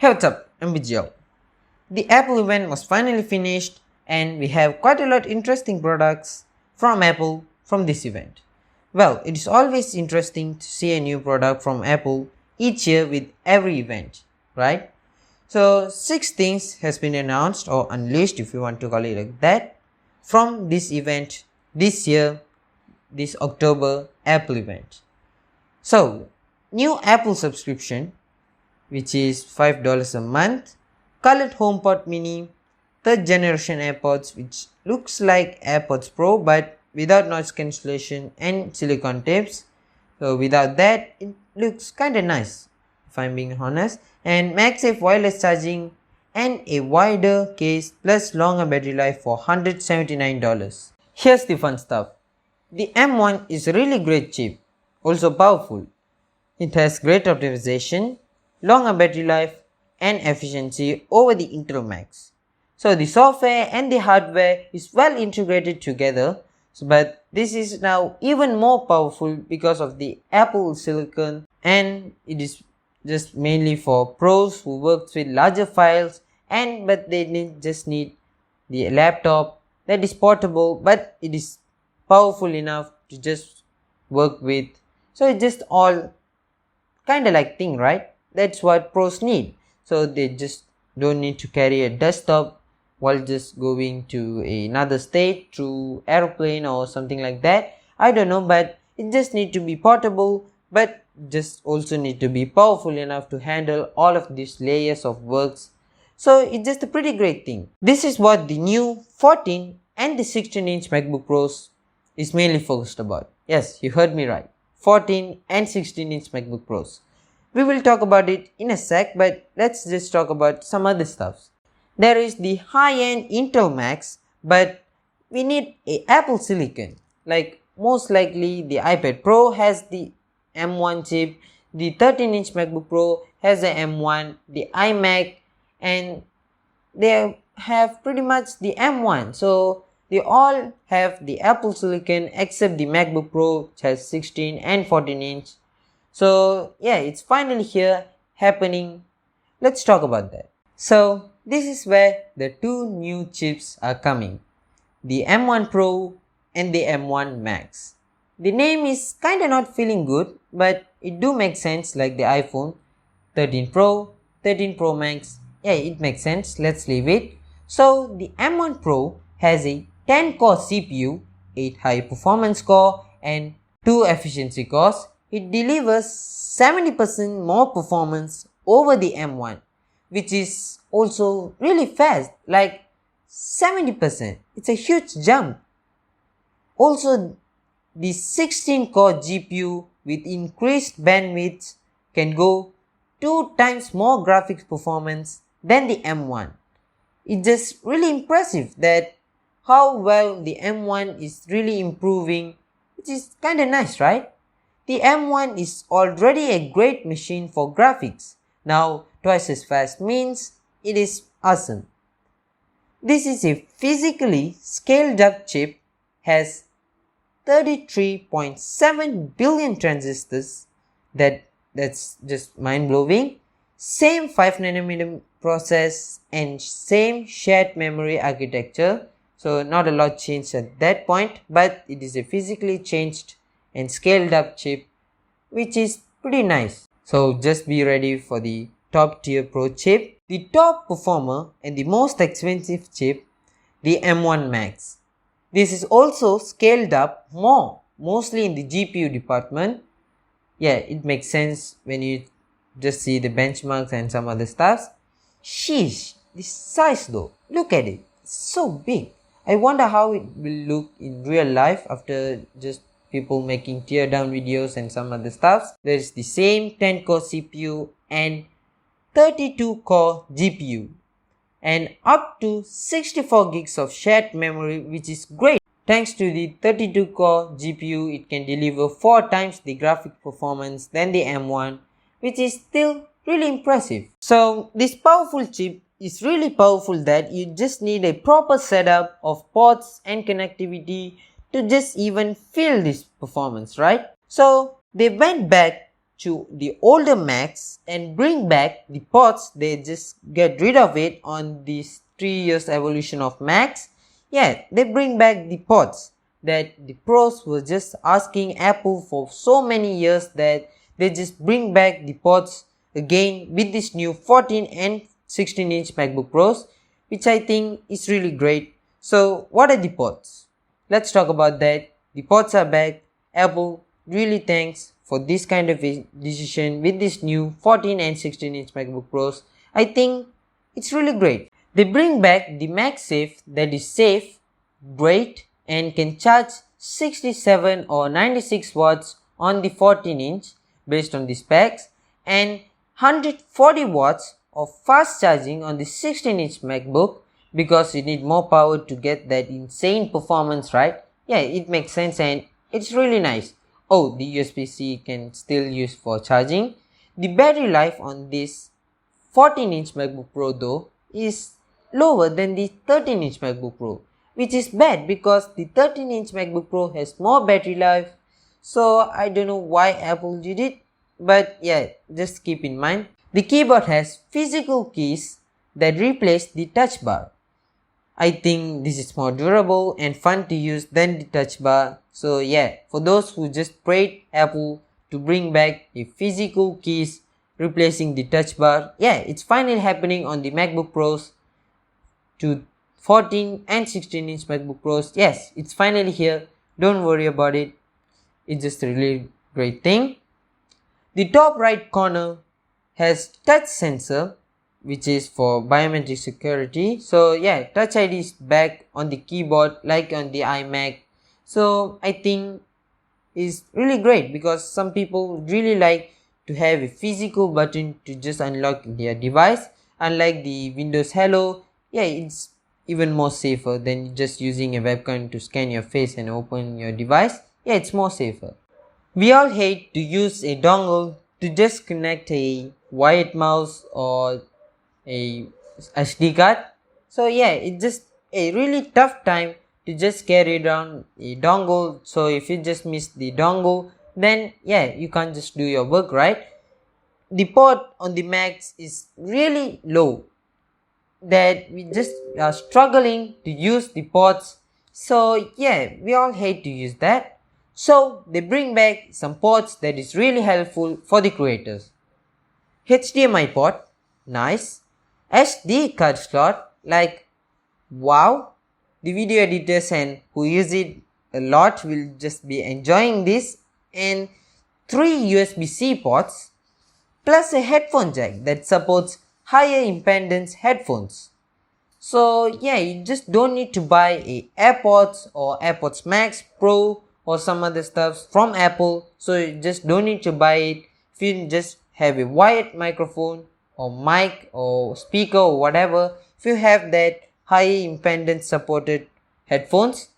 Hey, what's up? I'm Vijay. The Apple event was finally finished and we have quite a lot interesting products from Apple from this event. Well, it is always interesting to see a new product from Apple each year with every event, right? So 6 things has been announced or unleashed, if you want to call it like that, from this event this year, this October Apple event. So, new Apple subscription, which is $5 a month, colored HomePod Mini, 3rd generation AirPods, which looks like AirPods Pro but without noise cancellation and silicone tips. So without that, it looks kinda nice, if I'm being honest. And MagSafe wireless charging and a wider case plus longer battery life for $179. Here's the fun stuff. The M1 is a really great chip, also powerful. It has great optimization, longer battery life and efficiency over the Intel Max. So the software and the hardware is well integrated together, but this is now even more powerful because of the Apple Silicon, and it is just mainly for pros who work with larger files but they just need the laptop that is portable but it is powerful enough to just work with. So it's just all kind of like thing, right? That's what pros need. So they just don't need to carry a desktop while just going to another state through airplane or something like that. I don't know, but it just need to be portable but just also need to be powerful enough to handle all of these layers of works. So it's just a pretty great thing. This is what the new 14 and the 16-inch MacBook Pros is mainly focused about. Yes, you heard me right. 14 and 16-inch MacBook Pros. We will talk about it in a sec, but let's just talk about some other stuff. There is the high-end Intel Max, but we need a Apple Silicon. Like most likely the iPad Pro has the M1 chip, the 13-inch MacBook Pro has the M1, the iMac, and they have pretty much the M1. So they all have the Apple Silicon except the MacBook Pro, which has 16 and 14-inch. So yeah, it's finally here, happening. Let's talk about that. So this is where the two new chips are coming, the M1 Pro and the M1 Max. The name is kinda not feeling good, but it do make sense, like the iPhone 13 Pro, 13 Pro Max. Yeah, it makes sense, let's leave it. So the M1 Pro has a 10-core CPU, 8 high performance core and 2 efficiency cores. It delivers 70% more performance over the M1, which is also really fast, like 70%. It's a huge jump. Also, the 16-core GPU with increased bandwidth can go 2 times more graphics performance than the M1. It's just really impressive that how well the M1 is really improving, which is kinda nice, right? The M1 is already a great machine for graphics. Now twice as fast means it is awesome. This is a physically scaled up chip, has 33.7 billion transistors, that's just mind blowing. Same 5nm process and same shared memory architecture. So not a lot changed at that point, but it is a physically changed and scaled up chip, which is pretty nice. So just be ready for the top tier Pro chip, the top performer and the most expensive chip, the M1 Max. This is also scaled up more, mostly in the GPU department. Yeah, it makes sense when you just see the benchmarks and some other stuff. Sheesh, the size though, look at it, it's so big. I wonder how it will look in real life after just people making tear down videos and some other stuff. There is the same 10-core CPU and 32-core GPU and up to 64 gigs of shared memory, which is great. Thanks to the 32-core GPU, it can deliver 4 times the graphic performance than the M1, which is still really impressive. So this powerful chip is really powerful that you just need a proper setup of ports and connectivity to just even feel this performance, right? So they went back to the older Macs and bring back the ports. They just get rid of it on this 3 years evolution of Macs. Yeah, they bring back the ports that the pros were just asking Apple for so many years, that they just bring back the ports again with this new 14 and 16-inch MacBook Pros, which I think is really great. So what are the ports? Let's talk about that. The ports are back. Apple really thanks for this kind of decision with this new 14 and 16-inch MacBook Pros. I think it's really great. They bring back the MagSafe, that is safe, great, and can charge 67 or 96 watts on the 14-inch based on the specs, and 140 watts of fast charging on the 16-inch MacBook, because you need more power to get that insane performance, right? Yeah, it makes sense and it's really nice. Oh, the USB-C can still use for charging. The battery life on this 14-inch MacBook Pro though is lower than the 13-inch MacBook Pro, which is bad because the 13-inch MacBook Pro has more battery life. So I don't know why Apple did it, but yeah, just keep in mind. The keyboard has physical keys that replace the touch bar. I think this is more durable and fun to use than the touch bar. So yeah, for those who just prayed Apple to bring back the physical keys replacing the touch bar, yeah, it's finally happening on the MacBook Pros to 14 and 16-inch MacBook Pros. Yes, it's finally here. Don't worry about it. It's just a really great thing. The top right corner has touch sensor, which is for biometric security. So yeah, Touch ID is back on the keyboard like on the iMac. So I think is really great because some people really like to have a physical button to just unlock their device. Unlike the Windows Hello, yeah, it's even more safer than just using a webcam to scan your face and open your device. Yeah, it's more safer. We all hate to use a dongle to just connect a wired mouse or a SD card. So yeah, it's just a really tough time to just carry around a dongle. So if you just miss the dongle, then yeah, you can't just do your work, right? The port on the Macs is really low, that we just are struggling to use the ports. So yeah, we all hate to use that. So they bring back some ports that is really helpful for the creators. HDMI port, nice. SD card slot, like wow, the video editors and who use it a lot will just be enjoying this. And 3 USB-C ports plus a headphone jack that supports higher impedance headphones. So yeah, you just don't need to buy a AirPods or AirPods Max Pro or some other stuff from Apple. So you just don't need to buy it. If you just have a wired microphone or mic or speaker or whatever, if you have that high impedance supported headphones,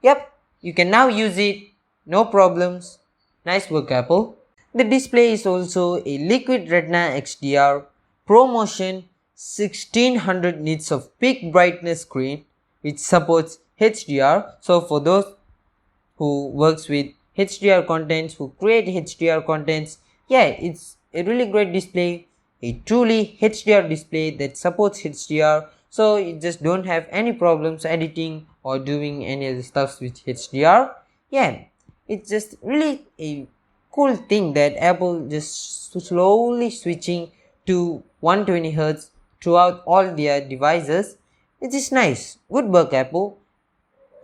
yep, you can now use it, no problems. Nice work, Apple. The display is also a Liquid Retina XDR ProMotion 1600 nits of peak brightness screen, which supports HDR. So for those who works with HDR contents, who create HDR contents, yeah, it's a really great display, a truly HDR display that supports HDR. So you just don't have any problems editing or doing any other stuff with HDR. Yeah, it's just really a cool thing that Apple just slowly switching to 120 Hz throughout all their devices. It is nice. Good work, Apple.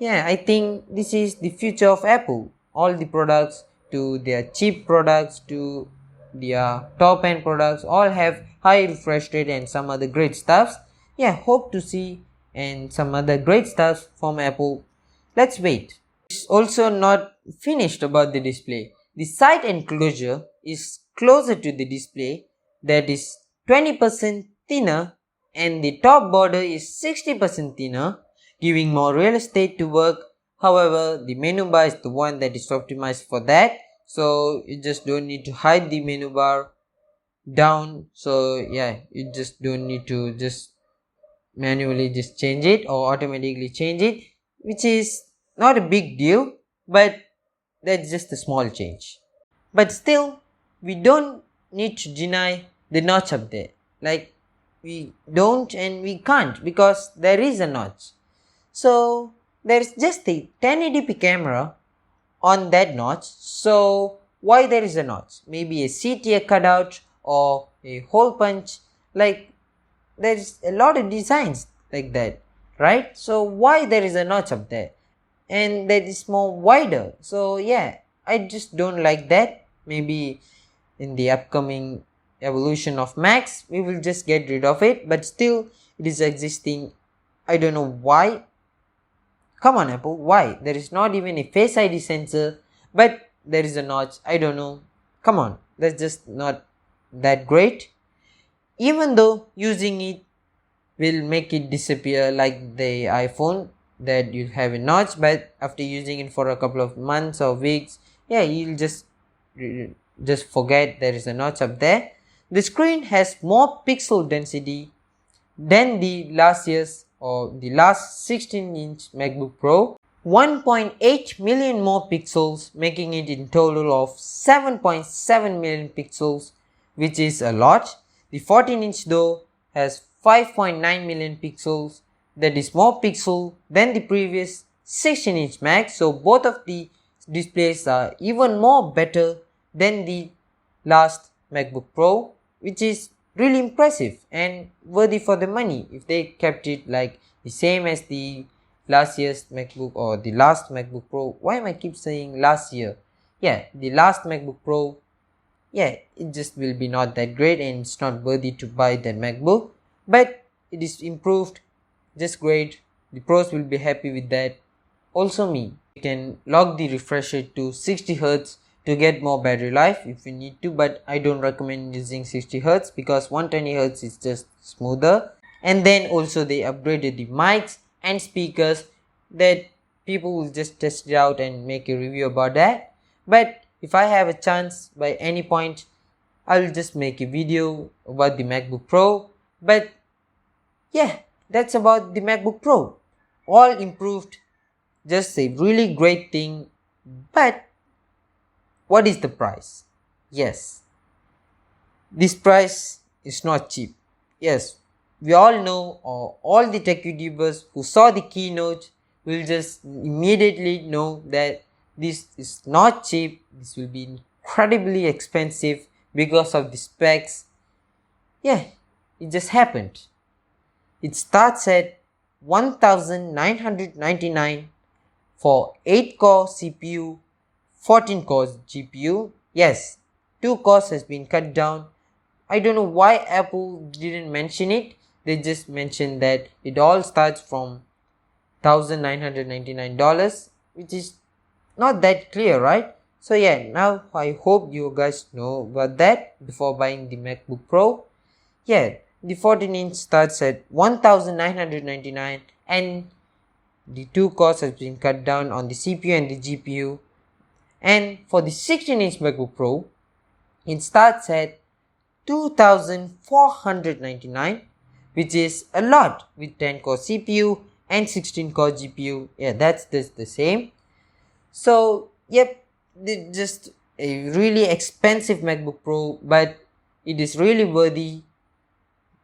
Yeah, I think this is the future of Apple. All the products, to their cheap products to their top end products, all have high refresh rate and some other great stuffs. Yeah, hope to see and some other great stuff from Apple. Let's wait. It's also not finished about the display. The side enclosure is closer to the display, that is 20% thinner, and the top border is 60% thinner, giving more real estate to work. However, the menu bar is the one that is optimized for that, so you just don't need to hide the menu bar down. So yeah, you just don't need to just manually just change it or automatically change it, which is not a big deal, but that's just a small change. But still, we don't need to deny the notch up there. Like, we don't and we can't, because there is a notch. So there is just a 1080p camera on that notch. So why there is a notch? Maybe a CTA cutout or a hole punch. Like, there's a lot of designs like that, right? So why there is a notch up there? And that is more wider. So yeah, I just don't like that. Maybe in the upcoming evolution of Max, we will just get rid of it, but still it is existing. I don't know why. Come on, Apple, why? There is not even a Face ID sensor, but there is a notch. I don't know. Come on, that's just not that great. Even though using it will make it disappear like the iPhone, that you have a notch, but after using it for a couple of months or weeks, yeah, you'll just forget there is a notch up there. The screen has more pixel density than the last year's or the last 16-inch MacBook Pro. 1.8 million more pixels, making it in total of 7.7 million pixels, which is a lot. The 14-inch though has 5.9 million pixels, that is more pixel than the previous 16-inch Mac. So both of the displays are even more better than the last MacBook Pro, which is really impressive and worthy for the money. If they kept it like the same as the last year's MacBook or the last MacBook Pro. Why am I keep saying last year? Yeah, the last MacBook Pro, yeah, it just will be not that great and it's not worthy to buy that MacBook, but it is improved, just great. The pros will be happy with that. Also me. You can lock the refresh rate to 60Hz to get more battery life if you need to, but I don't recommend using 60Hz because 120Hz is just smoother. And then also they upgraded the mics and speakers, that people will just test it out and make a review about that. But if I have a chance by any point, I'll just make a video about the MacBook Pro. But yeah, that's about the MacBook Pro. All improved, just a really great thing. But what is the price? Yes, this price is not cheap. Yes, we all know, or all the tech YouTubers who saw the keynote will just immediately know that this is not cheap. This will be incredibly expensive because of the specs. Yeah, it just happened. It starts at 1999 for 8-core CPU, 14 cores GPU. Yes, 2 cores has been cut down. I don't know why Apple didn't mention it. They just mentioned that it all starts from $1,999, which is not that clear, right? So yeah, now I hope you guys know about that before buying the MacBook Pro. Yeah, the 14-inch starts at 1999 and the 2 cores has been cut down on the CPU and the GPU. And for the 16-inch MacBook Pro, it starts at 2,499, which is a lot with 10-core CPU and 16-core GPU. Yeah, that's just the same. So yep, just a really expensive MacBook Pro, but it is really worthy.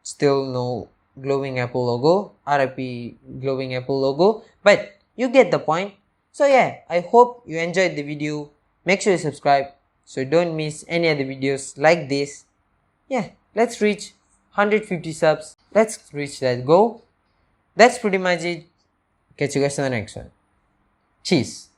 Still no glowing Apple logo, RIP glowing Apple logo, but you get the point. So yeah, I hope you enjoyed the video. Make sure you subscribe so you don't miss any other videos like this. Yeah, let's reach 150 subs. Let's reach that goal. That's pretty much it. Catch you guys in the next one. Cheers.